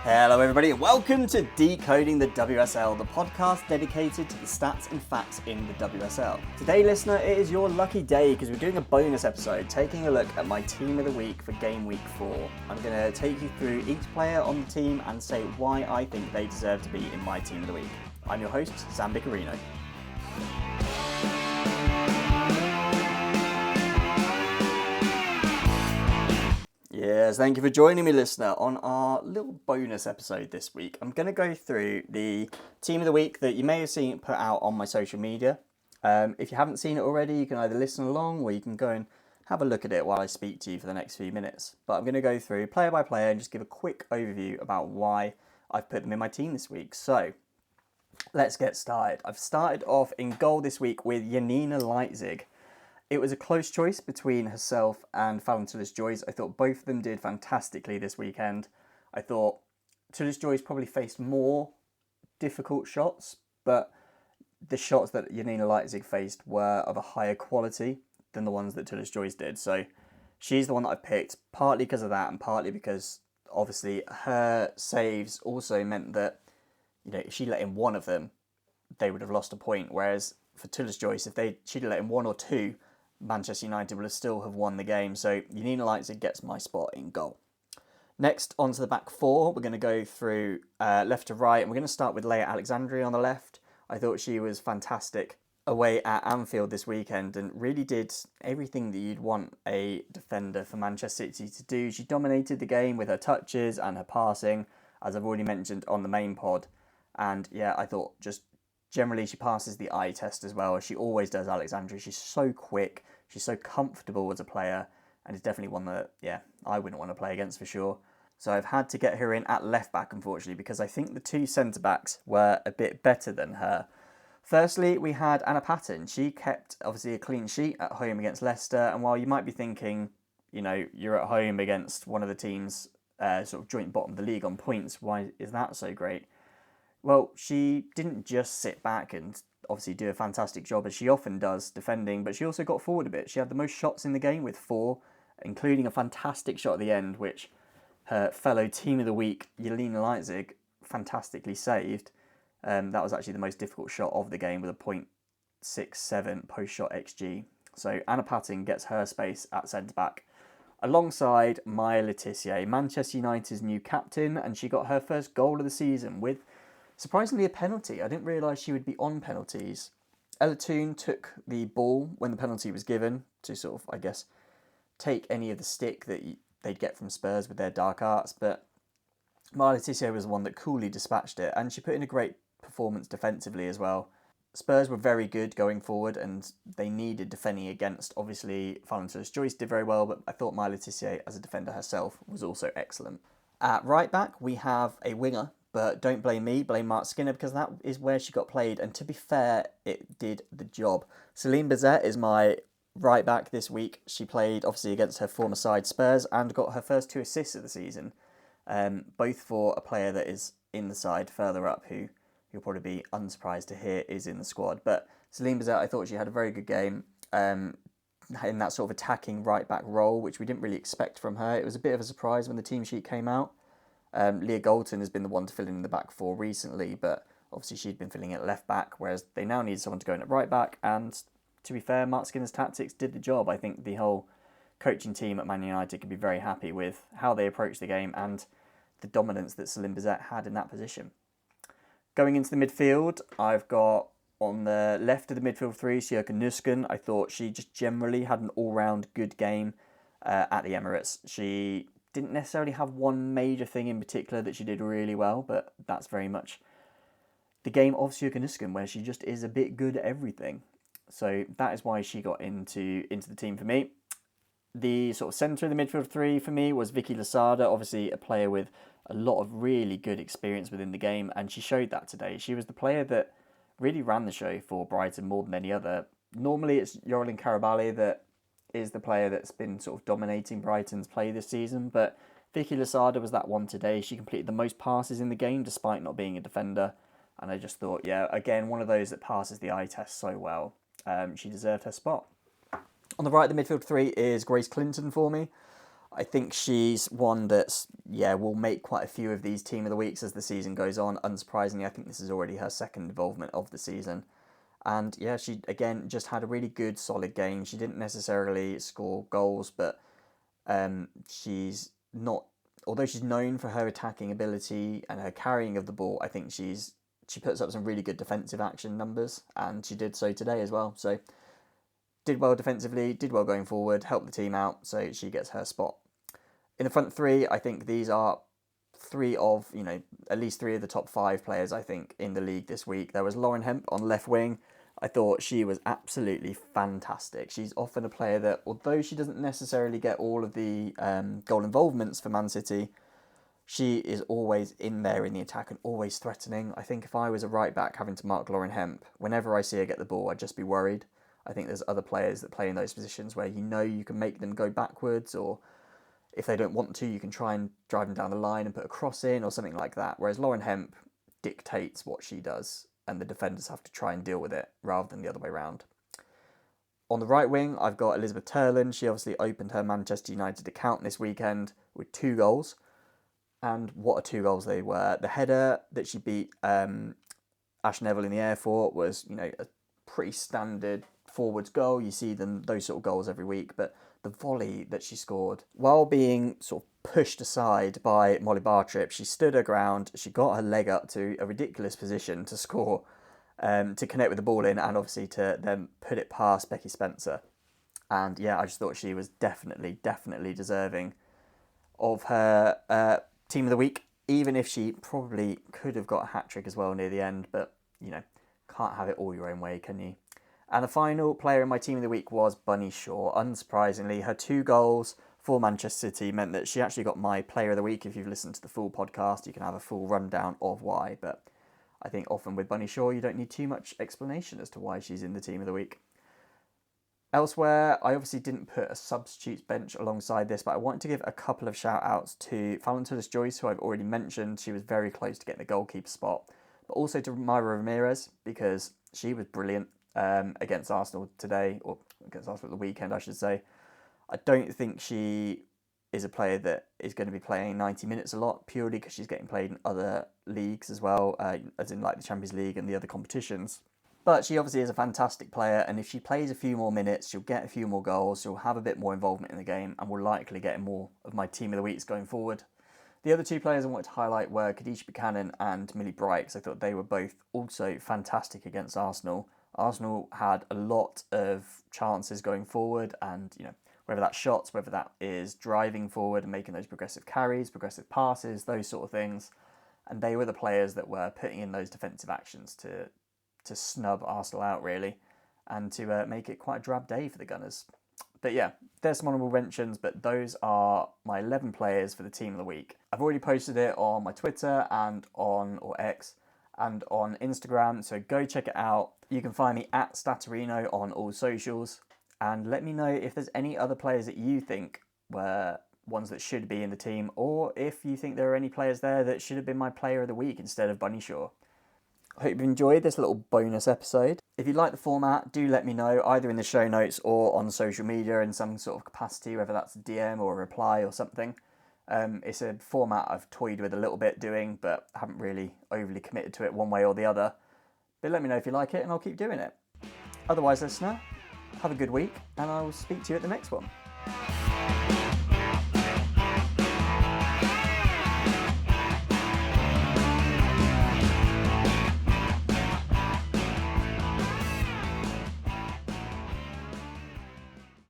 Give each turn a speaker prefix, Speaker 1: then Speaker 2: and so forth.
Speaker 1: Hello everybody and welcome to Decoding the WSL, the podcast dedicated to the stats and facts in the WSL. Today, listener, it is your lucky day because we're doing a bonus episode taking a look at my team of the week for game week 4. I'm going to take you through each player on the team and say why I think they deserve to be in my team of the week. I'm your host, Biccarino. Yes, thank you for joining me, listener, on our little bonus episode this week. I'm going to go through the team of the week that you may have seen put out on my social media. If you haven't seen it already, you can either listen along or you can go and have a look at it while I speak to you for the next few minutes. But I'm going to go through player by player and just give a quick overview about why I've put them in my team this week. So, let's get started. I've started off in goal this week with Janina Leitzig. It was a close choice between herself and Fallon Tullis-Joyce. I thought both of them did fantastically this weekend. I thought Tullis-Joyce probably faced more difficult shots, but the shots that Janina Leitzig faced were of a higher quality than the ones that Tullis-Joyce did. So she's the one that I picked, partly because of that and partly because obviously her saves also meant that, if she let in one of them, they would have lost a point. Whereas for Tullis-Joyce, if she'd let in one or two, Manchester United would still have won the game. So Janina Leitzig gets my spot in goal. Next, onto the back four, we're going to go through left to right, and we're going to start with Leah Alexandri on the left. I thought she was fantastic away at Anfield this weekend and really did everything that you'd want a defender for Manchester City to do. She dominated the game with her touches and her passing, as I've already mentioned on the main pod. And yeah, I thought just generally, she passes the eye test as well, as she always does, Alexandria. She's so quick, she's so comfortable as a player, and it's definitely one that, I wouldn't want to play against for sure. So I've had to get her in at left back, unfortunately, because I think the two centre-backs were a bit better than her. Firstly, we had Anna Patten. She kept, obviously, a clean sheet at home against Leicester, and while you might be thinking, you're at home against one of the teams sort of joint bottom of the league on points, why is that so great? Well, she didn't just sit back and obviously do a fantastic job, as she often does, defending, but she also got forward a bit. She had the most shots in the game with 4, including a fantastic shot at the end, which her fellow team of the week, Janina Leitzig, fantastically saved. That was actually the most difficult shot of the game with a .67 post-shot XG. So Anna Patten gets her space at centre-back, alongside Maya Le Tissier, Manchester United's new captain, and she got her first goal of the season with surprisingly a penalty. I didn't realise she would be on penalties. Ella Toone took the ball when the penalty was given to sort of, take any of the stick that they'd get from Spurs with their dark arts, but Maya Le Tissier was the one that coolly dispatched it, and she put in a great performance defensively as well. Spurs were very good going forward, and they needed defending against. Obviously, Fallon Tullis-Joyce did very well, but I thought Maya Le Tissier, as a defender herself, was also excellent. At right back, we have a winger, but don't blame me, blame Mark Skinner, because that is where she got played. And to be fair, it did the job. Celine Bizet is my right back this week. She played, obviously, against her former side, Spurs, and got her first 2 assists of the season. Both for a player that is in the side further up, who you'll probably be unsurprised to hear is in the squad. But Celine Bizet, I thought she had a very good game in that sort of attacking right back role, which we didn't really expect from her. It was a bit of a surprise when the team sheet came out. Leah Galton has been the one to fill in the back four recently, but obviously she'd been filling at left back, whereas they now need someone to go in at right back. And to be fair, Mark Skinner's tactics did the job. I think the whole coaching team at Man United can be very happy with how they approached the game and the dominance that Celine Bizet had in that position. Going into the midfield, I've got on the left of the midfield three, Sjoeke Nusken. I thought she just generally had an all-round good game at the Emirates. She didn't necessarily have one major thing in particular that she did really well, but that's very much the game of Sjoeke Nusken, where she just is a bit good at everything. So that is why she got into the team for me. The sort of centre of the midfield three for me was Vicky Losada, obviously a player with a lot of really good experience within the game, and she showed that today. She was the player that really ran the show for Brighton more than any other. Normally it's Yorlin Karabali that is the player that's been sort of dominating Brighton's play this season, but Vicky Losada was that one today. She completed the most passes in the game despite not being a defender, and I just thought, again, one of those that passes the eye test so well. She deserved her spot. On the right of the midfield three is Grace Clinton for me. I think she's one that's, will make quite a few of these Team of the Weeks as the season goes on. Unsurprisingly, I think this is already her second involvement of the season. And yeah, she, again, just had a really good, solid game. She didn't necessarily score goals, but she's not... Although she's known for her attacking ability and her carrying of the ball, I think she puts up some really good defensive action numbers, and she did so today as well. So did well defensively, did well going forward, helped the team out, so she gets her spot. In the front three, I think these are at least three of the top 5 players, I think, in the league this week. There was Lauren Hemp on left wing. I thought she was absolutely fantastic. She's often a player that, although she doesn't necessarily get all of the goal involvements for Man City, she is always in there in the attack and always threatening. I think if I was a right back having to mark Lauren Hemp, whenever I see her get the ball, I'd just be worried. I think there's other players that play in those positions where you can make them go backwards, or if they don't want to, you can try and drive them down the line and put a cross in or something like that. Whereas Lauren Hemp dictates what she does, and the defenders have to try and deal with it rather than the other way around. On the right wing, I've got Elizabeth Terland. She obviously opened her Manchester United account this weekend with 2 goals. And what 2 goals they were. The header that she beat Ash Neville in the air for was, a pretty standard forwards goal. You see those sort of goals every week, but the volley that she scored, while being sort of pushed aside by Molly Bartrip, she stood her ground, she got her leg up to a ridiculous position to score, to connect with the ball in, and obviously to then put it past Becky Spencer. And yeah, I just thought she was definitely deserving of her Team of the Week, even if she probably could have got a hat-trick as well near the end, but, can't have it all your own way, can you? And the final player in my Team of the Week was Bunny Shaw. Unsurprisingly, her 2 goals for Manchester City meant that she actually got my Player of the Week. If you've listened to the full podcast, you can have a full rundown of why. But I think often with Bunny Shaw, you don't need too much explanation as to why she's in the Team of the Week. Elsewhere, I obviously didn't put a substitutes bench alongside this, but I wanted to give a couple of shout-outs to Fallon Tullis-Joyce, who I've already mentioned. She was very close to getting the goalkeeper spot. But also to Myra Ramirez, because she was brilliant. Against Arsenal today, or against Arsenal at the weekend, I should say. I don't think she is a player that is going to be playing 90 minutes a lot, purely because she's getting played in other leagues as well, as in like the Champions League and the other competitions. But she obviously is a fantastic player, and if she plays a few more minutes, she'll get a few more goals, she'll have a bit more involvement in the game, and will likely get more of my Team of the Weeks going forward. The other 2 players I wanted to highlight were Khadijah Buchanan and Millie Bright, because I thought they were both also fantastic against Arsenal. Arsenal had a lot of chances going forward, and whether that's shots, whether that is driving forward and making those progressive carries, progressive passes, those sort of things, and they were the players that were putting in those defensive actions to snub Arsenal out, really, and to make it quite a drab day for the Gunners. But yeah, there's some honourable mentions, but those are my 11 players for the Team of the Week. I've already posted it on my Twitter and on X and on Instagram, so go check it out. You can find me at Stattorino on all socials, and let me know if there's any other players that you think were ones that should be in the team, or if you think there are any players there that should have been my Player of the Week instead of Bunny Shaw. I hope you've enjoyed this little bonus episode. If you like the format, do let me know, either in the show notes or on social media in some sort of capacity, whether that's a DM or a reply or something. It's a format I've toyed with a little bit doing, but haven't really overly committed to it one way or the other. But let me know if you like it, and I'll keep doing it. Otherwise, listener, have a good week, and I'll speak to you at the next one.